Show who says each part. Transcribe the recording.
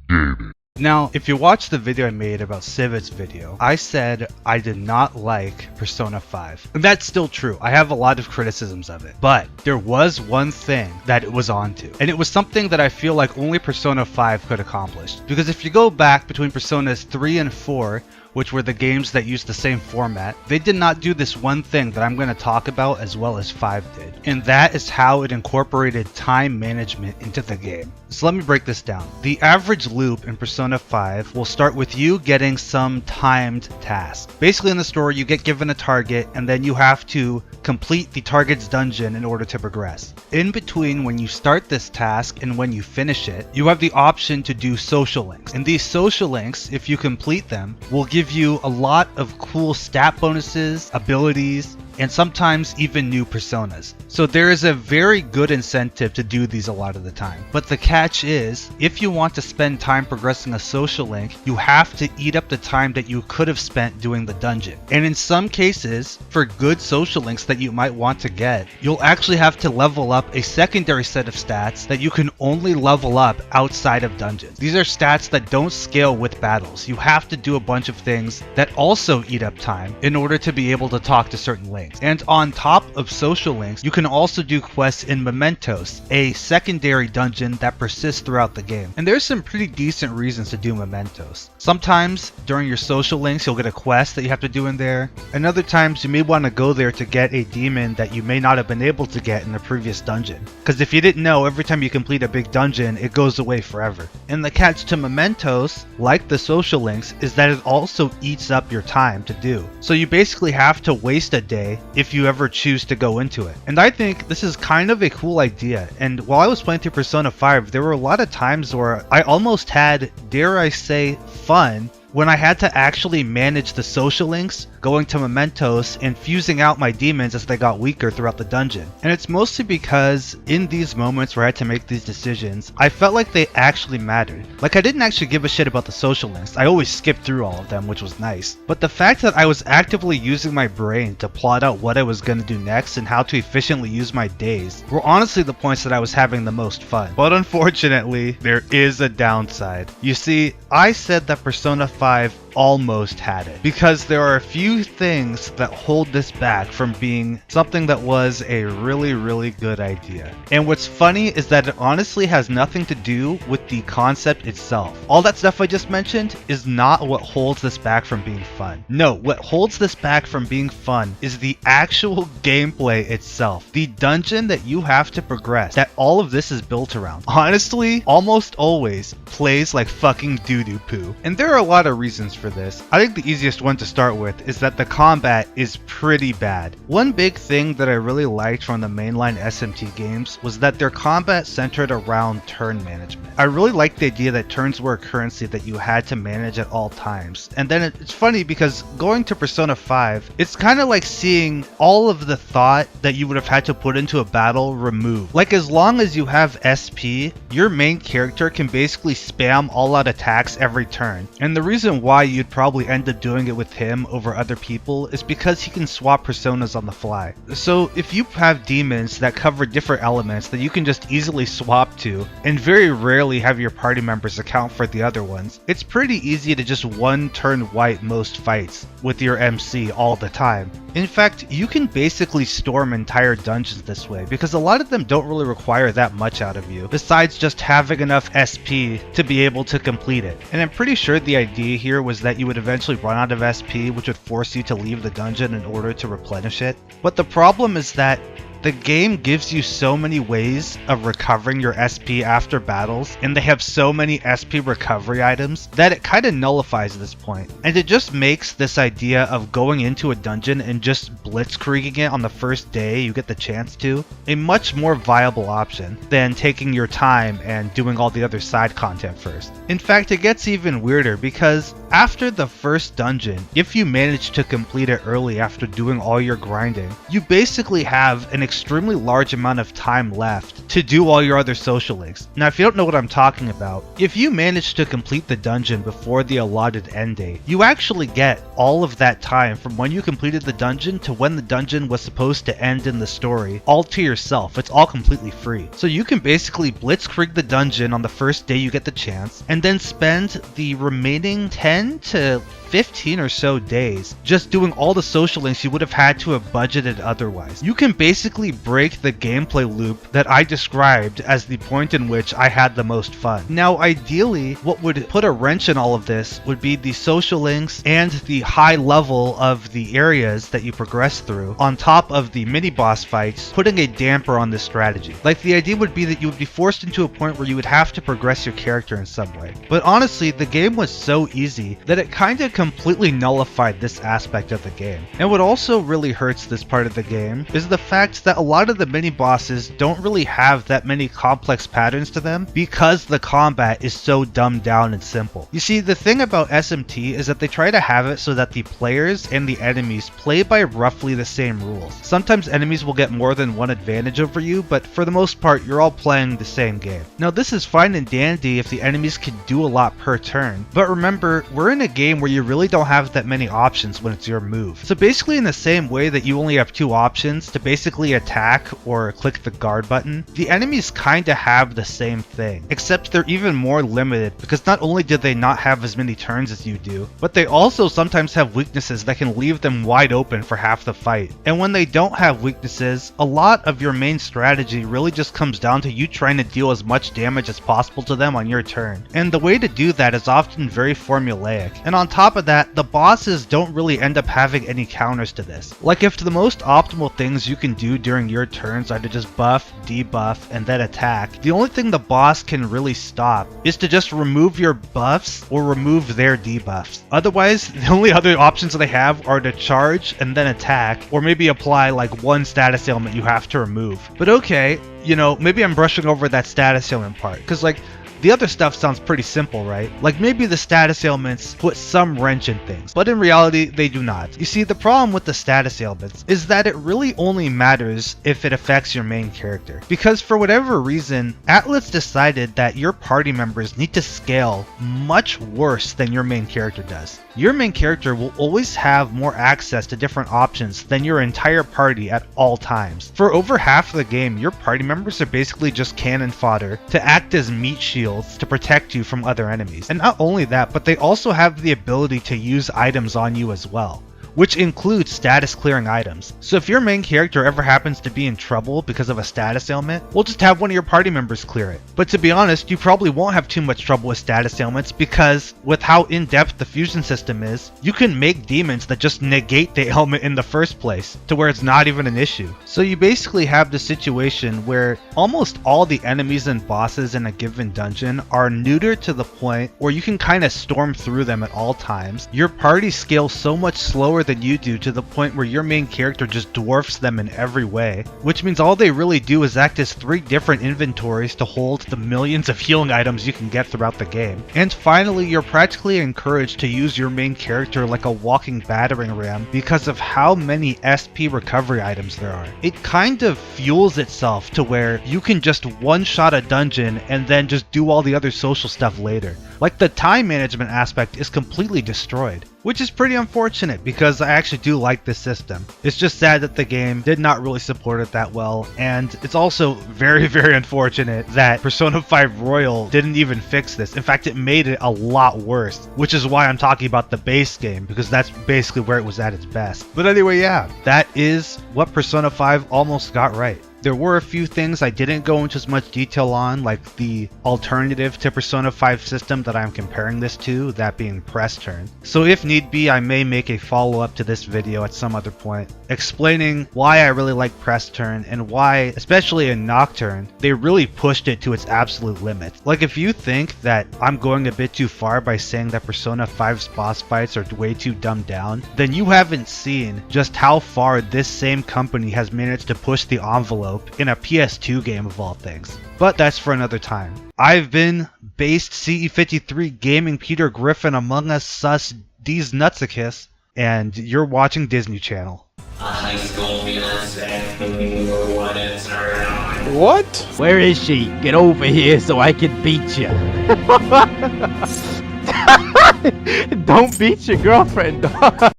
Speaker 1: gaming.
Speaker 2: Now, if you watched the video I made about Civit's video, I said I did not like Persona 5. And that's still true. I have a lot of criticisms of it. But there was one thing that it was onto. And it was something that I feel like only Persona 5 could accomplish. Because if you go back between Personas 3 and 4, which were the games that used the same format, they did not do this one thing that I'm going to talk about as well as 5 did. And that is how it incorporated time management into the game. So let me break this down. The average loop in Persona 5 will start with you getting some timed task. Basically in the story, you get given a target and then you have to complete the target's dungeon in order to progress. In between when you start this task and when you finish it, you have the option to do social links. And these social links, if you complete them, will give you a lot of cool stat bonuses, abilities, and sometimes even new personas. So there is a very good incentive to do these a lot of the time. But the catch is, if you want to spend time progressing a social link, you have to eat up the time that you could have spent doing the dungeon. And in some cases, for good social links that you might want to get, you'll actually have to level up a secondary set of stats that you can only level up outside of dungeons. These are stats that don't scale with battles. You have to do a bunch of things that also eat up time in order to be able to talk to certain links. And on top of social links, you can also do quests in Mementos, a secondary dungeon that persists throughout the game. And there's some pretty decent reasons to do Mementos. Sometimes during your social links, you'll get a quest that you have to do in there. And other times you may want to go there to get a demon that you may not have been able to get in the previous dungeon. Because if you didn't know, every time you complete a big dungeon, it goes away forever. And the catch to Mementos, like the social links, is that it also eats up your time to do. So you basically have to waste a day if you ever choose to go into it. And I think this is kind of a cool idea. And while I was playing through Persona 5, there were a lot of times where I almost had, dare I say, fun when I had to actually manage the social links, going to Mementos and fusing out my demons as they got weaker throughout the dungeon. And it's mostly because in these moments where I had to make these decisions, I felt like they actually mattered. Like I didn't actually give a shit about the social links. I always skipped through all of them, which was nice. But the fact that I was actively using my brain to plot out what I was going to do next and how to efficiently use my days were honestly the points that I was having the most fun. But unfortunately, there is a downside. You see, I said that Persona 5 almost had it, because there are a few things that hold this back from being something that was a really good idea. And what's funny is that it honestly has nothing to do with the concept itself. All that stuff I just mentioned is not what holds this back from being fun. No, what holds this back from being fun is the actual gameplay itself. The dungeon that you have to progress, that all of this is built around, honestly, almost always plays like fucking doo-doo poo. And there are a lot of reasons for this. I think the easiest one to start with is that the combat is pretty bad. One big thing that I really liked from the mainline SMT games was that their combat centered around turn management. I really liked the idea that turns were a currency that you had to manage at all times. And then it's funny because going to Persona 5, it's kind of like seeing all of the thought that you would have had to put into a battle removed. Like as long as you have SP, your main character can basically spam all out attacks every turn. And the reason why you'd probably end up doing it with him over other people is because he can swap personas on the fly. So if you have demons that cover different elements that you can just easily swap to, and very rarely have your party members account for the other ones, it's pretty easy to just one turn wipe most fights with your MC all the time. In fact, you can basically storm entire dungeons this way, because a lot of them don't really require that much out of you, besides just having enough SP to be able to complete it. And I'm pretty sure the idea here was that you would eventually run out of SP, which would force you to leave the dungeon in order to replenish it. But the problem is that the game gives you so many ways of recovering your SP after battles, and they have so many SP recovery items that it kind of nullifies this point. And it just makes this idea of going into a dungeon and just blitzkrieging it on the first day you get the chance to a much more viable option than taking your time and doing all the other side content first. In fact, it gets even weirder because after the first dungeon, if you manage to complete it early after doing all your grinding, you basically have an extremely large amount of time left to do all your other social links. Now, if you don't know what I'm talking about, if you manage to complete the dungeon before the allotted end date, you actually get all of that time from when you completed the dungeon to when the dungeon was supposed to end in the story, all to yourself. It's all completely free. So you can basically blitzkrieg the dungeon on the first day you get the chance, and then spend the remaining 10 to 15 or so days just doing all the social links you would have had to have budgeted otherwise. You can basically break the gameplay loop that I described as the point in which I had the most fun. Now, ideally, what would put a wrench in all of this would be the social links and the high level of the areas that you progress through, on top of the mini boss fights, putting a damper on this strategy. Like, the idea would be that you would be forced into a point where you would have to progress your character in some way. But honestly, the game was so easy that it kind of completely nullified this aspect of the game. And what also really hurts this part of the game is the fact that a lot of the mini bosses don't really have that many complex patterns to them because the combat is so dumbed down and simple. You see, the thing about SMT is that they try to have it so that the players and the enemies play by roughly the same rules. Sometimes enemies will get more than one advantage over you, but for the most part, you're all playing the same game. Now, this is fine and dandy if the enemies can do a lot per turn, but remember, we're in a game where you really don't have that many options when it's your move. So basically, in the same way that you only have two options to basically attack or click the guard button, the enemies kinda have the same thing, except they're even more limited because not only do they not have as many turns as you do, but they also sometimes have weaknesses that can leave them wide open for half the fight. And when they don't have weaknesses, a lot of your main strategy really just comes down to you trying to deal as much damage as possible to them on your turn. And the way to do that is often very formulaic. And on top of that, the bosses don't really end up having any counters to this. Like, if the most optimal things you can do during your turns are to just buff, debuff, and then attack, the only thing the boss can really stop is to just remove your buffs or remove their debuffs. Otherwise, the only other options they have are to charge and then attack, or maybe apply like one status ailment you have to remove. But okay, you know, maybe I'm brushing over that status ailment part, because like, the other stuff sounds pretty simple, right? Like, maybe the status ailments put some wrench in things, but in reality, they do not. You see, the problem with the status ailments is that it really only matters if it affects your main character. Because for whatever reason, Atlas decided that your party members need to scale much worse than your main character does. Your main character will always have more access to different options than your entire party at all times. For over half of the game, your party members are basically just cannon fodder to act as meat shields to protect you from other enemies. And not only that, but they also have the ability to use items on you as well, which includes status clearing items. So if your main character ever happens to be in trouble because of a status ailment, we'll just have one of your party members clear it. But to be honest, you probably won't have too much trouble with status ailments because with how in-depth the fusion system is, you can make demons that just negate the ailment in the first place to where it's not even an issue. So you basically have the situation where almost all the enemies and bosses in a given dungeon are neutered to the point where you can kind of storm through them at all times. Your party scales so much slower than you do to the point where your main character just dwarfs them in every way, which means all they really do is act as 3 different inventories to hold the millions of healing items you can get throughout the game. And finally, you're practically encouraged to use your main character like a walking battering ram because of how many SP recovery items there are. It kind of fuels itself to where you can just one-shot a dungeon and then just do all the other social stuff later. Like, the time management aspect is completely destroyed, which is pretty unfortunate because I actually do like this system. It's just sad that the game did not really support it that well, and it's also very, very unfortunate that Persona 5 Royal didn't even fix this. In fact, it made it a lot worse, which is why I'm talking about the base game, because that's basically where it was at its best. But anyway, yeah, that is what Persona 5 almost got right. There were a few things I didn't go into as much detail on, like the alternative to Persona 5 system that I'm comparing this to, that being press turn. So if need be, I may make a follow-up to this video at some other point, explaining why I really like press turn and why, especially in Nocturne, they really pushed it to its absolute limit. Like, if you think that I'm going a bit too far by saying that Persona 5's boss fights are way too dumbed down, then you haven't seen just how far this same company has managed to push the envelope in a PS2 game of all things. But that's for another time. I've been based CE53 Gaming Peter Griffin Among Us Sus D's Nutsicus, and you're watching Disney Channel.
Speaker 1: high school fiance. What a turn on.
Speaker 3: What?
Speaker 4: Where is she? Get over here so I can beat you. Don't beat your girlfriend, dog.